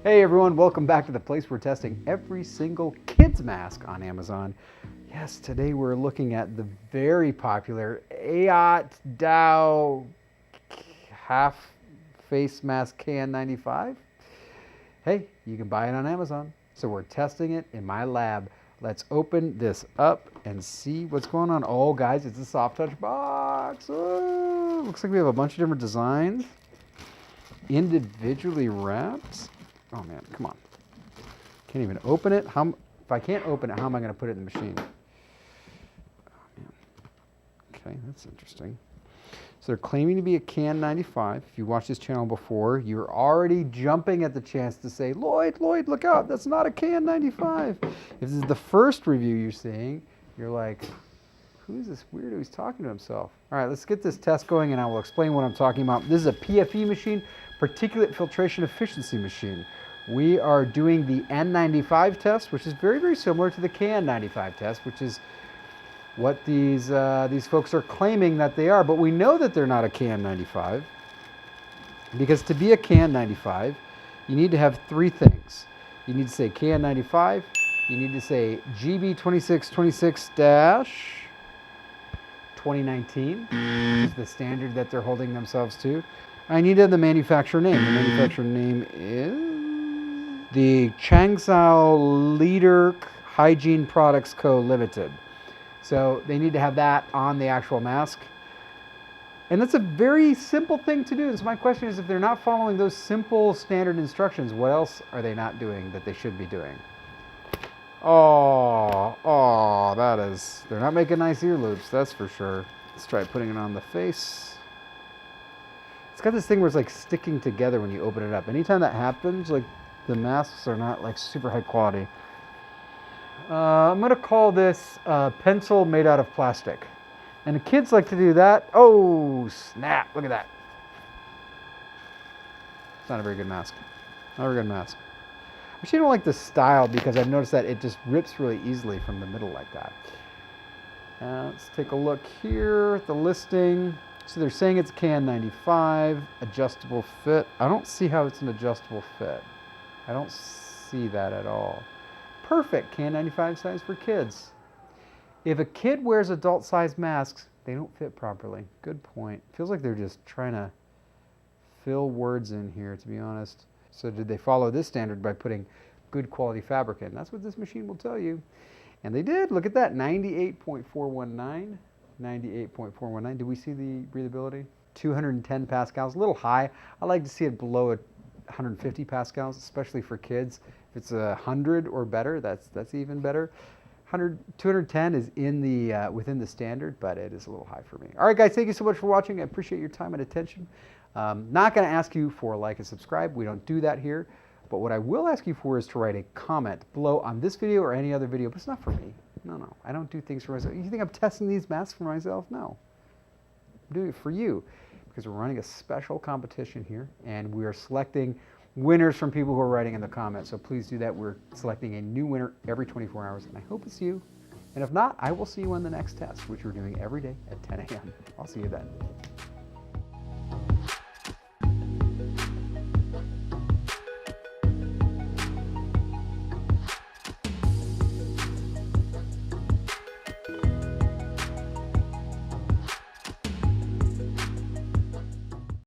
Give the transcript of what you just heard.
Hey everyone, welcome back to the place we're testing every single kids mask on Amazon. Yes, today we're looking at the very popular AOTDAOU half face mask KN95. Hey, you can buy it on Amazon. So we're testing it in my lab. Let's open this up and see what's going on. Oh guys, it's a soft touch box. Oh, looks like we have a bunch of different designs. Individually wrapped. Oh man, come on. Can't even open it. If I can't open it, how am I going to put it in the machine? Oh man. Okay, that's interesting. So they're claiming to be a KN95. If you watched this channel before, you're already jumping at the chance to say, Lloyd, look out, that's not a KN95. If this is the first review you're seeing, you're like, who's this weirdo? He's talking to himself. All right, let's get this test going and I will explain what I'm talking about. This is a PFE machine, Particulate Filtration Efficiency machine. We are doing the N95 test, which is very, very similar to the KN95 test, which is what these folks are claiming that they are. But we know that they're not a KN95 because to be a KN95, you need to have three things. You need to say KN95, you need to say GB2626-2019, which is the standard that they're holding themselves to. I need to have the manufacturer name. The manufacturer name is the Changzhou Leaderk Hygiene Products Co. Limited. So they need to have that on the actual mask. And that's a very simple thing to do. So my question is, if they're not following those simple standard instructions, what else are they not doing that they should be doing? Oh, they're not making nice ear loops, that's for sure. Let's try putting it on the face. It's got this thing where it's like sticking together when you open it up. Anytime that happens, like the masks are not like super high quality. I'm gonna call this a pencil made out of plastic. And the kids like to do that. Oh, snap, look at that. It's not a very good mask. Not a very good mask. I actually don't like this style because I've noticed that it just rips really easily from the middle like that. Let's take a look here at the listing. So they're saying it's KN95, adjustable fit. I don't see how it's an adjustable fit. I don't see that at all. Perfect, KN95 size for kids. If a kid wears adult size masks, they don't fit properly. Good point. Feels like they're just trying to fill words in here, to be honest. So did they follow this standard by putting good quality fabric in? That's what this machine will tell you. And they did, look at that, 98.419. 98.419. Did we see the breathability? 210 pascals, a little high. I like to see it below 150 pascals, especially for kids. If it's 100 or better, that's even better. 210 is in the within the standard, but it is a little high for me. All right, guys, thank you so much for watching. I appreciate your time and attention. Not going to ask you for a like and subscribe. We don't do that here. But what I will ask you for is to write a comment below on this video or any other video, but it's not for me. No, I don't do things for myself. You think I'm testing these masks for myself? No. I'm doing it for you because we're running a special competition here and we are selecting winners from people who are writing in the comments. So please do that. We're selecting a new winner every 24 hours and I hope it's you. And if not, I will see you on the next test, which we're doing every day at 10 a.m. I'll see you then.